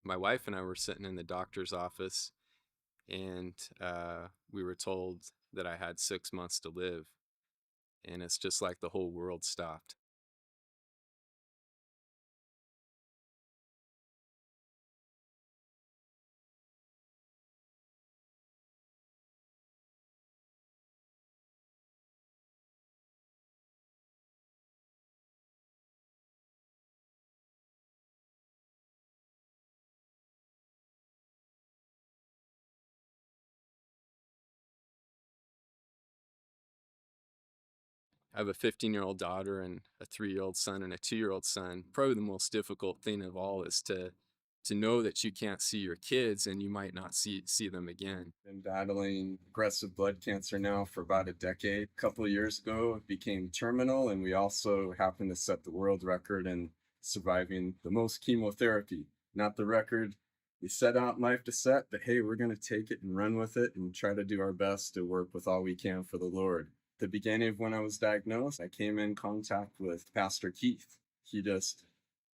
My wife and I were sitting in the doctor's office, and we were told that I had 6 months to live, and it's just like the whole world stopped. I have a 15-year-old daughter and a 3-year-old son and a 2-year-old son. Probably the most difficult thing of all is to know that you can't see your kids and you might not see them again. Been battling aggressive blood cancer now for about a decade. A couple of years ago, it became terminal, and we also happened to set the world record in surviving the most chemotherapy. Not the record we set out in life to set, but hey, we're going to take it and run with it and try to do our best to work with all we can for the Lord. At the beginning of when I was diagnosed, I came in contact with Pastor Keith. He just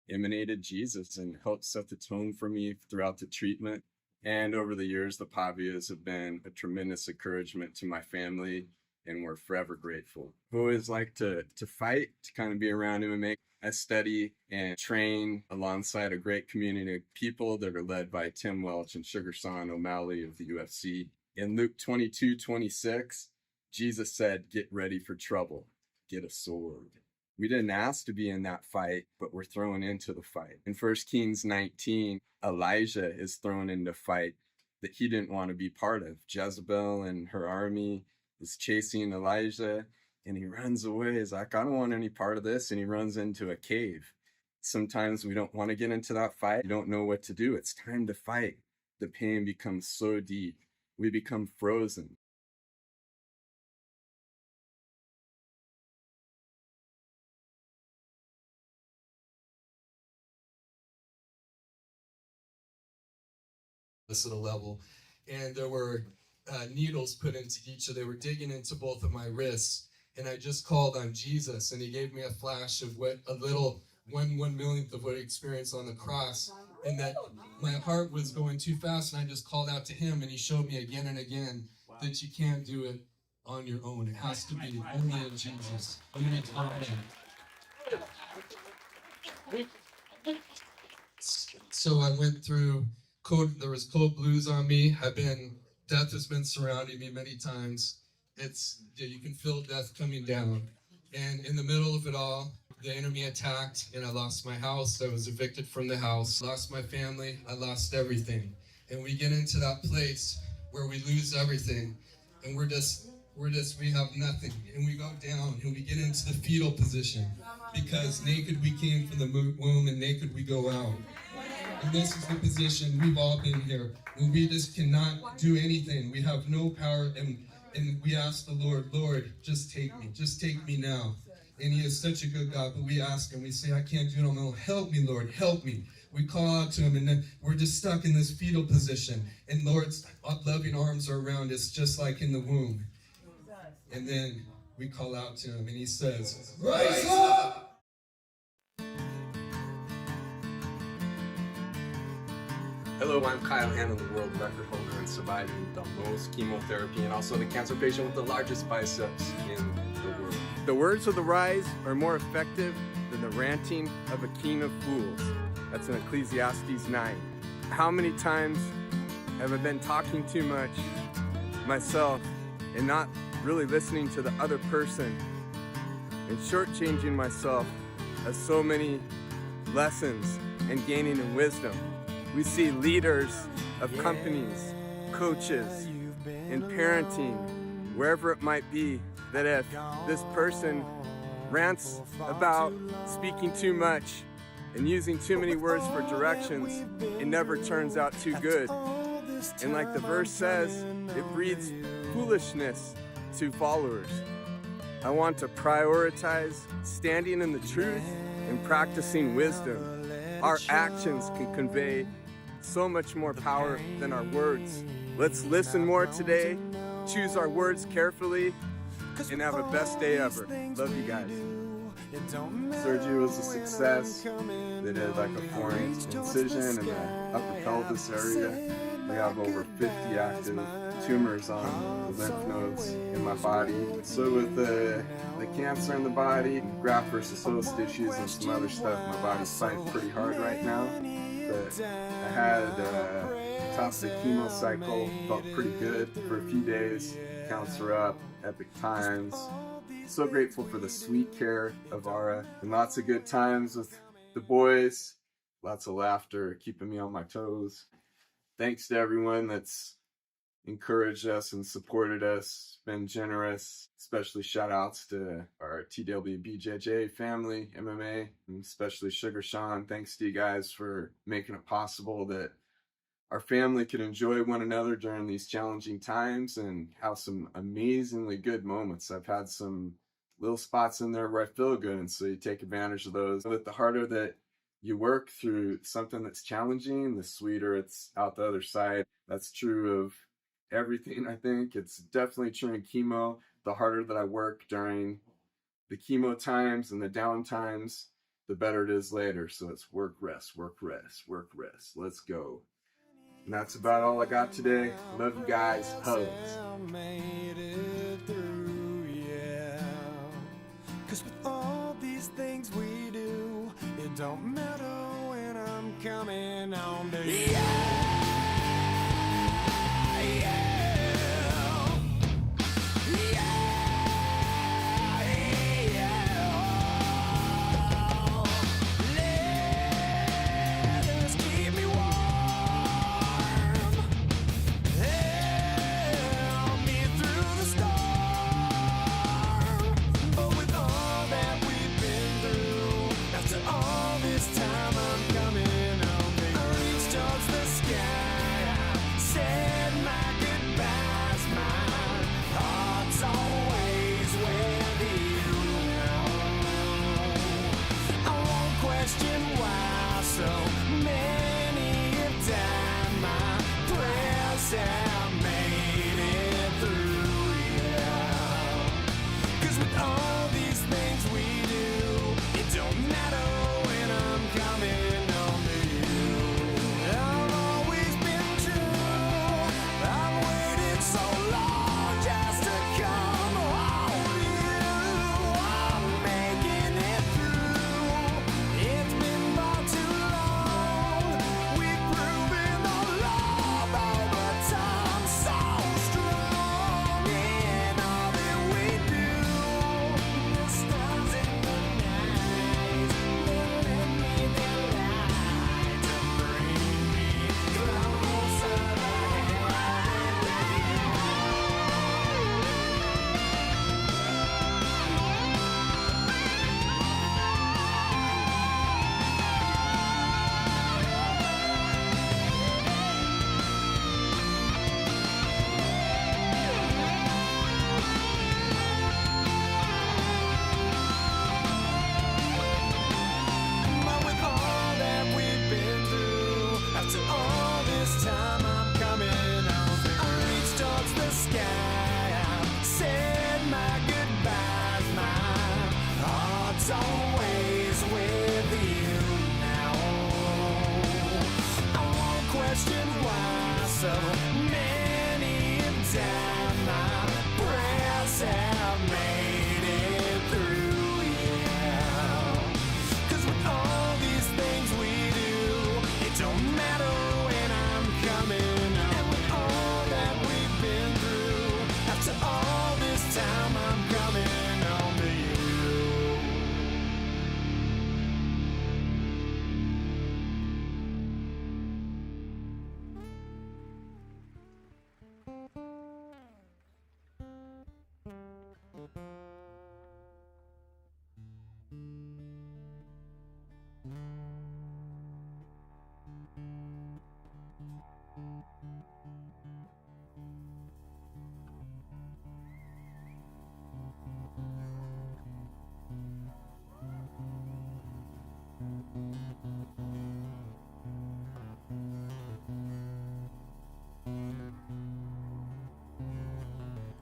emanated Jesus and helped set the tone for me throughout the treatment. And over the years, the Pavias have been a tremendous encouragement to my family, and we're forever grateful. I always like to fight, to kind of be around MMA. I study and train alongside a great community of people that are led by Tim Welch and Sugar Sean O'Malley of the UFC. In Luke 22:26, Jesus said, "Get ready for trouble. Get a sword." We didn't ask to be in that fight, but we're thrown into the fight. In 1 Kings 19, Elijah is thrown into a fight that he didn't want to be part of. Jezebel and her army is chasing Elijah, and he runs away. He's like, I don't want any part of this, and he runs into a cave. Sometimes we don't want to get into that fight. You don't know what to do. It's time to fight. The pain becomes so deep. We become frozen. This at a level, and there were needles put into each, so they were digging into both of my wrists, and I just called on Jesus, and he gave me a flash of what a little one millionth of what I experienced on the cross, and that my heart was going too fast, and I just called out to him, and he showed me again and again that you can't do it on your own. It has to be only in Jesus. Only in So I went through there was cold blues on me. Death has been surrounding me many times. You can feel death coming down. And in the middle of it all, the enemy attacked, and I lost my house. I was evicted from the house, lost my family, I lost everything. And we get into that place where we lose everything, and we have nothing. And we go down and we get into the fetal position, because naked we came from the womb and naked we go out. And this is the position we've all been here, when we just cannot do anything. We have no power, and we ask the Lord, just take me now. And he is such a good God, but we ask him, we say, I can't do it on my own. Help me, Lord, help me. We call out to him, and then we're just stuck in this fetal position. And Lord's loving arms are around us, just like in the womb. And then we call out to him, and he says, rise up! Hello, I'm Kyle Hanan, the world record holder in surviving the most chemotherapy, and also the cancer patient with the largest biceps in the world. The words of the wise are more effective than the ranting of a king of fools. That's in Ecclesiastes 9. How many times have I been talking too much myself and not really listening to the other person and shortchanging myself of so many lessons and gaining in wisdom? We see leaders of companies, coaches, in parenting, wherever it might be, that if this person rants about speaking too much and using too many words for directions, it never turns out too good. And like the verse says, it breeds foolishness to followers. I want to prioritize standing in the truth and practicing wisdom. Our actions can convey so much more power than our words. Let's listen more today, choose our words carefully, and have a best day ever. Love you guys. Surgery was a success. They did like a 4-inch incision in the upper this area. We have over 50 active tumors on the lymph nodes in my body. So with the cancer in the body, graft versus host issues and some other stuff, my body's fighting pretty hard right now. But I had topped the chemo cycle, felt pretty good for a few days. Counts are up, epic times. So grateful for the sweet care of Ara and lots of good times with the boys. Lots of laughter, keeping me on my toes. Thanks to everyone that's encouraged us and supported us, been generous. Especially shout outs to our TW BJJ family, MMA, and especially Sugar Sean. Thanks to you guys for making it possible that our family could enjoy one another during these challenging times and have some amazingly good moments. I've had some little spots in there where I feel good, and so you take advantage of those. But the harder that you work through something that's challenging, the sweeter it's out the other side. That's true of everything, I think. It's definitely true in chemo. The harder that I work during the chemo times and the down times, the better it is later. So it's work, rest, work, rest, work, rest. Let's go. And that's about all I got today. Love you guys. Hugs. Cause with all these things we do, it don't matter when I'm coming on to you.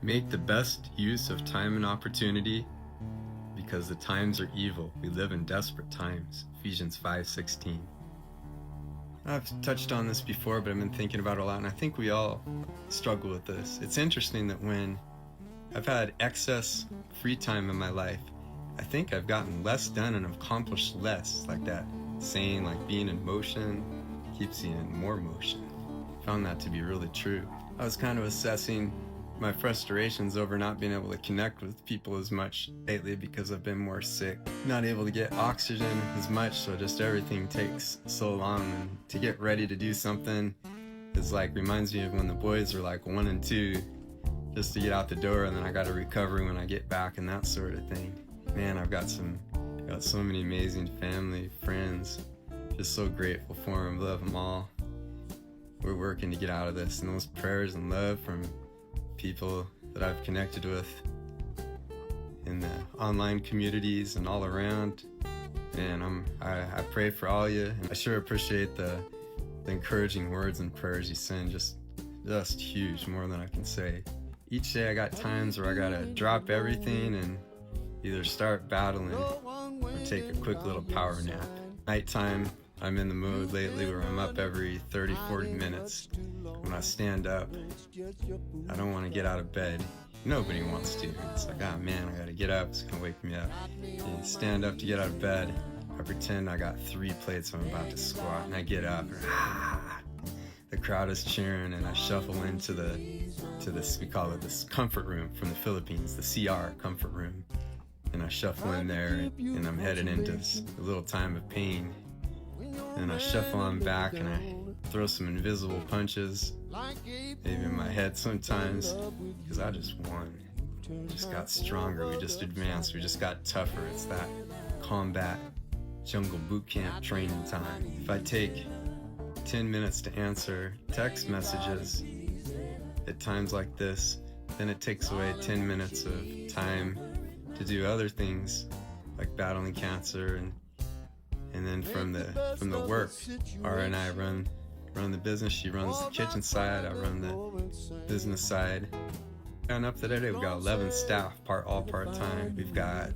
Make the best use of time and opportunity, because the times are evil. We live in desperate times. Ephesians 5:16. I've touched on this before, but I've been thinking about it a lot, and I think we all struggle with this. It's interesting that when I've had excess free time in my life, I think I've gotten less done and accomplished less. Like that saying, like being in motion keeps you in more motion. Found that to be really true. I was kind of assessing my frustrations over not being able to connect with people as much lately because I've been more sick, not able to get oxygen as much, so just everything takes so long. And to get ready to do something is like, reminds me of when the boys were like 1 and 2, just to get out the door, and then I got to recover when I get back and that sort of thing. Man, I've got so many amazing family, friends, just so grateful for them, love them all. We're working to get out of this, and those prayers and love from people that I've connected with in the online communities and all around. And I pray for all you, and I sure appreciate the encouraging words and prayers you send. Just huge, more than I can say. Each day I got times where I gotta drop everything and either start battling or take a quick little power nap. Nighttime, I'm in the mood lately where I'm up every 30-40 minutes. When I stand up, I don't want to get out of bed. Nobody wants to. It's like, oh man, I gotta get up, it's gonna wake me up. You stand up to get out of bed, I pretend I got 3 plates I'm about to squat, and I get up, the crowd is cheering, and I shuffle into this, we call it this comfort room from the Philippines, the CR comfort room. And I shuffle in there, and I'm headed into a little time of pain. And I shuffle on back, and I throw some invisible punches, maybe in my head sometimes, because I just won. Just got stronger, we just advanced, we just got tougher. It's that combat jungle boot camp training time. If I take 10 minutes to answer text messages at times like this, then it takes away 10 minutes of time to do other things like battling cancer. And then from the work, Ara and I run the business. She runs the kitchen side, I run the business side. And up to today, we've got 11 staff, all part-time. We've got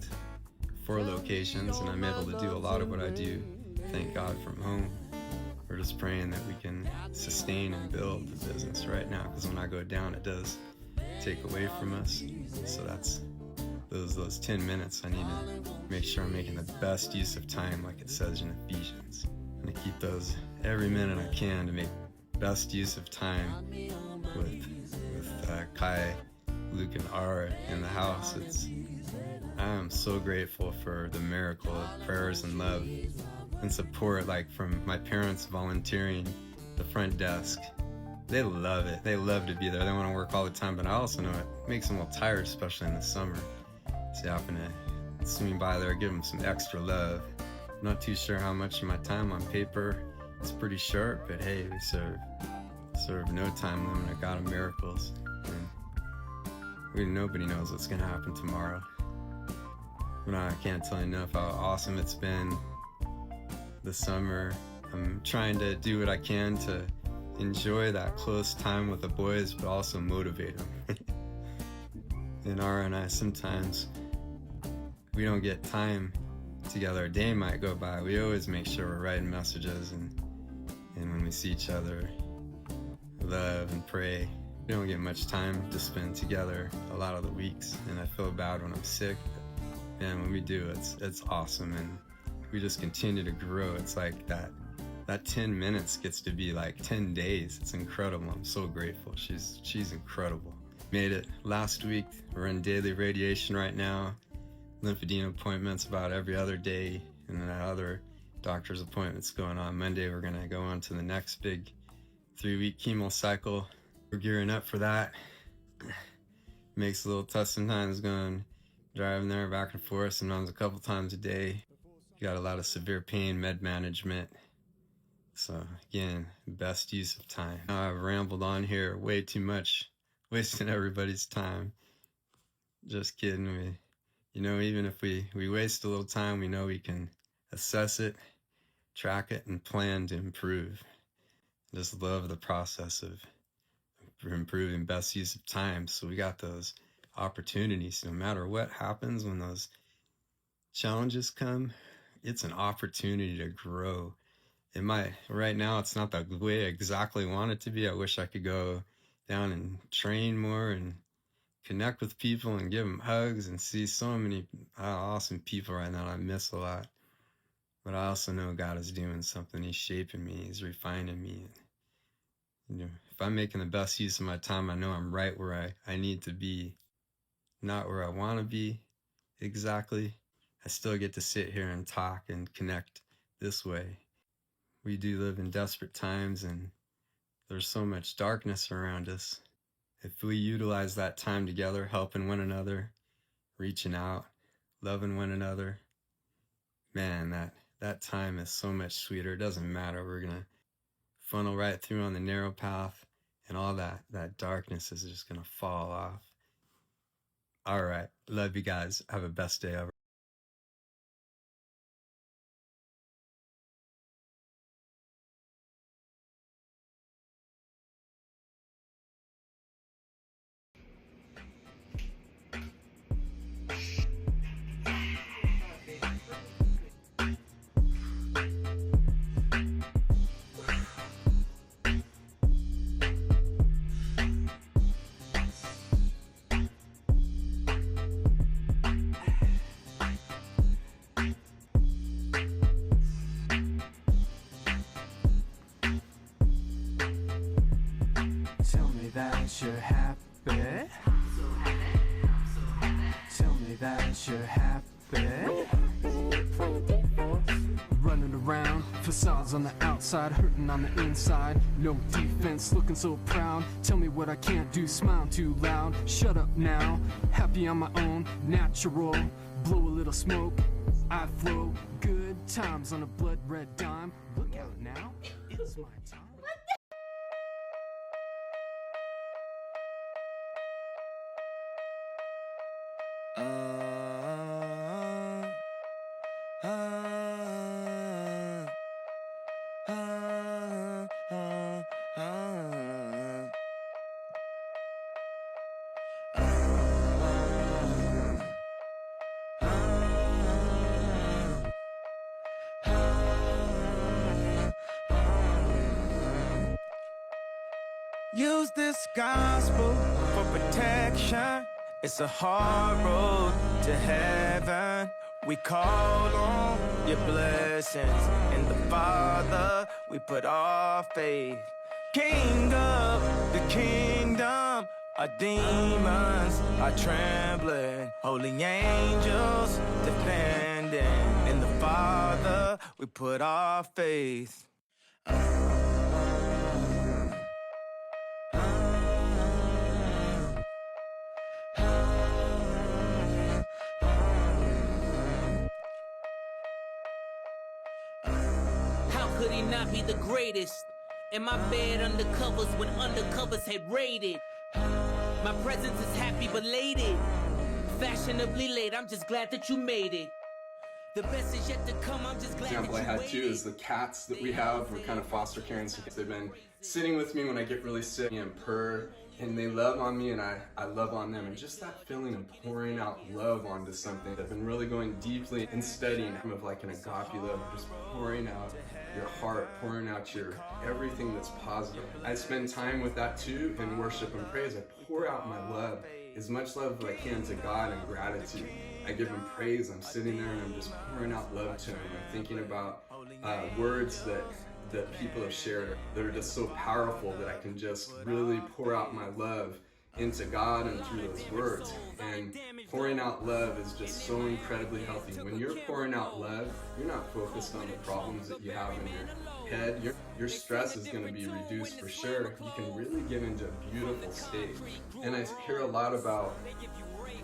4 locations, and I'm able to do a lot of what I do, thank God, from home. We're just praying that we can sustain and build the business right now, because when I go down, it does take away from us. So that's those 10 minutes. I need to make sure I'm making the best use of time, like it says in Ephesians. I'm gonna keep those every minute I can to make best use of time with Kai, Luke, and Ara in the house. I am so grateful for the miracle of prayers and love and support, like from my parents volunteering the front desk. They love it. They love to be there. They want to work all the time, but I also know it makes them a little tired, especially in the summer. So I happen to swing by there, give them some extra love. I'm not too sure how much of my time on paper is pretty sharp, but hey, we serve no time limit, a God of miracles. And nobody knows what's going to happen tomorrow. But I can't tell you enough how awesome it's been this summer. I'm trying to do what I can to enjoy that close time with the boys, but also motivate them. And Ara and I, sometimes we don't get time together. A day might go by. We always make sure we're writing messages, and when we see each other, love and pray. We don't get much time to spend together a lot of the weeks, and I feel bad when I'm sick. And when we do, it's awesome, and we just continue to grow. It's like that 10 minutes gets to be like 10 days. It's incredible. I'm so grateful. She's incredible. Made it last week. We're in daily radiation right now. Lymphedema appointments about every other day, and then other doctor's appointments going on. Monday we're gonna go on to the next big 3-week chemo cycle. We're gearing up for that. Makes it a little tough sometimes driving there back and forth, sometimes a couple times a day. Got a lot of severe pain, med management. So again, best use of time. Now I've rambled on here way too much, wasting everybody's time. Just kidding. Even if we waste a little time, we know we can assess it, track it, and plan to improve. Just love the process of improving best use of time. So we got those opportunities. No matter what happens when those challenges come, it's an opportunity to grow right now it's not the way I exactly want it to be. I wish I could go down and train more and connect with people and give them hugs and see so many awesome people right now I miss a lot. But I also know God is doing something. He's shaping me. He's refining me. You know, if I'm making the best use of my time, I know I'm right where I need to be, not where I want to be exactly. I still get to sit here and talk and connect this way. We do live in desperate times, and there's so much darkness around us. If we utilize that time together, helping one another, reaching out, loving one another, man, that time is so much sweeter. It doesn't matter. We're going to funnel right through on the narrow path, and all that darkness is just going to fall off. All right. Love you guys. Have a best day ever. Tell me that you're happy. Tell me that you're happy. Running around, facades on the outside, hurting on the inside. No defense, looking so proud. Tell me what I can't do, smiling too loud. Shut up now, happy on my own, natural. Blow a little smoke, I flow. Good times on a blood red dime. Look out now, it's my time. Use this gospel for protection. It's a hard road to heaven. We call on your blessings. In the Father, we put our faith. King of the kingdom, our demons are trembling. Holy angels defending. In the Father, we put our faith. How could he not be the greatest? In my bed undercovers when undercovers had raided. My presence is happy belated. Fashionably late, I'm just glad that you made it. The best is yet to come, I'm just glad Example I that you had too waited. is the cats that we have. We're kind of foster caring, so they've been sitting with me when I get really sick and purr, and they love on me and I love on them, and just that feeling of pouring out love onto something. I've been really going deeply and studying of like an agape love, just pouring out your heart, pouring out your everything that's positive. I spend time with that too in worship and praise. I pour out my love, as much love as I can to God and gratitude. I give him praise. I'm sitting there and I'm just pouring out love to him. I'm thinking about words that people have shared that are just so powerful that I can just really pour out my love into God and through those words. And pouring out love is just so incredibly healthy. When you're pouring out love, you're not focused on the problems that you have in your head. Your stress is going to be reduced for sure. You can really get into a beautiful state. And I hear a lot about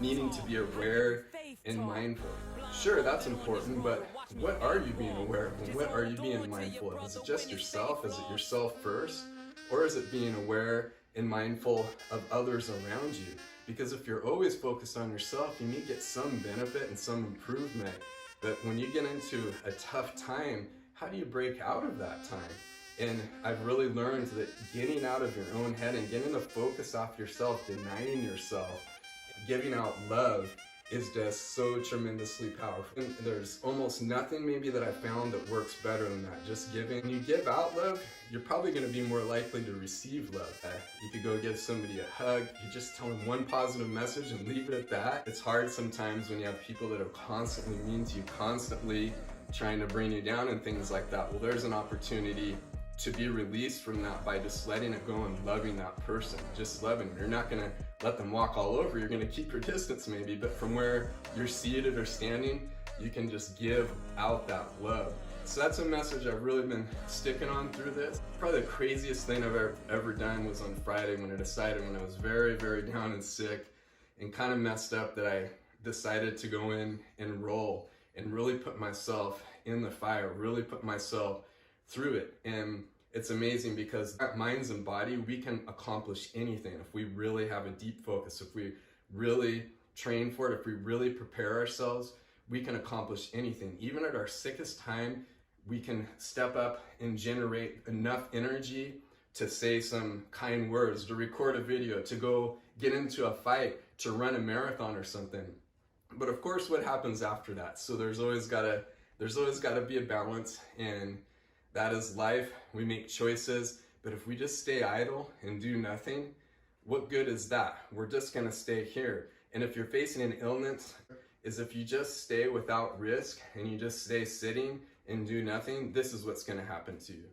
needing to be aware and mindful. Sure, that's important, but what are you being aware of? And what are you being mindful of? Is it just yourself? Is it yourself first? Or is it being aware and mindful of others around you? Because if you're always focused on yourself, you may get some benefit and some improvement. But when you get into a tough time, how do you break out of that time? And I've really learned that getting out of your own head and getting the focus off yourself, denying yourself, giving out love is just so tremendously powerful. And there's almost nothing maybe that I found that works better than that. Just giving. When you give out love, you're probably going to be more likely to receive love. You could go give somebody a hug, you just tell them one positive message and leave it at that. It's hard sometimes when you have people that are constantly mean to you, constantly trying to bring you down and things like that. Well, there's an opportunity to be released from that by just letting it go and loving that person, just loving them. You're not gonna let them walk all over, you're gonna keep your distance maybe, but from where you're seated or standing, you can just give out that love. So that's a message I've really been sticking on through this. Probably the craziest thing I've ever done was on Friday when I decided, when I was very, very down and sick and kind of messed up, that I decided to go in and roll and really put myself in the fire, really put myself through it. And it's amazing because our minds and body, we can accomplish anything if we really have a deep focus, if we really train for it, if we really prepare ourselves, we can accomplish anything. Even at our sickest time, we can step up and generate enough energy to say some kind words, to record a video, to go get into a fight, to run a marathon or something. But of course, what happens after that? So there's always gotta be a balance, and that is life. We make choices, but if we just stay idle and do nothing, what good is that? We're just gonna stay here. And if you're facing an illness, is if you just stay without risk and you just stay sitting and do nothing, this is what's gonna happen to you.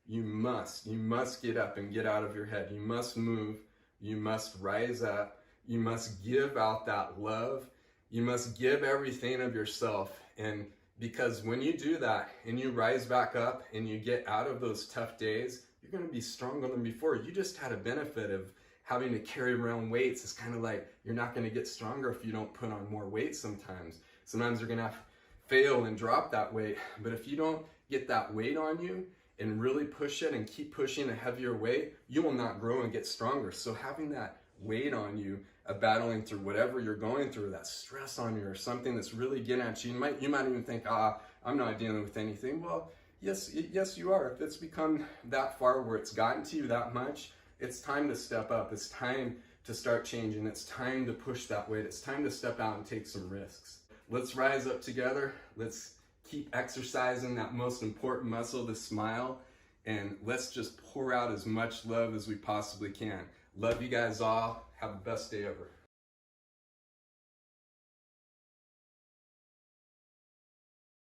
You must get up and get out of your head. You must move, you must rise up, you must give out that love, you must give everything of yourself. And because when you do that and you rise back up and you get out of those tough days, you're gonna be stronger than before. You just had a benefit of having to carry around weights. It's kind of like you're not gonna get stronger if you don't put on more weight sometimes. Sometimes you're gonna fail and drop that weight. But if you don't get that weight on you and really push it and keep pushing a heavier weight, you will not grow and get stronger. So having that weight on you, battling through whatever you're going through, that stress on you or something that's really getting at you, you might even think, I'm not dealing with anything. Well, yes you are. If it's become that far where it's gotten to you that much, it's time to step up. It's time to start changing. It's time to push that weight. It's time to step out and take some risks. Let's rise up together. Let's keep exercising that most important muscle, the smile, and let's just pour out as much love as we possibly can. Love you guys all. Have the best day ever.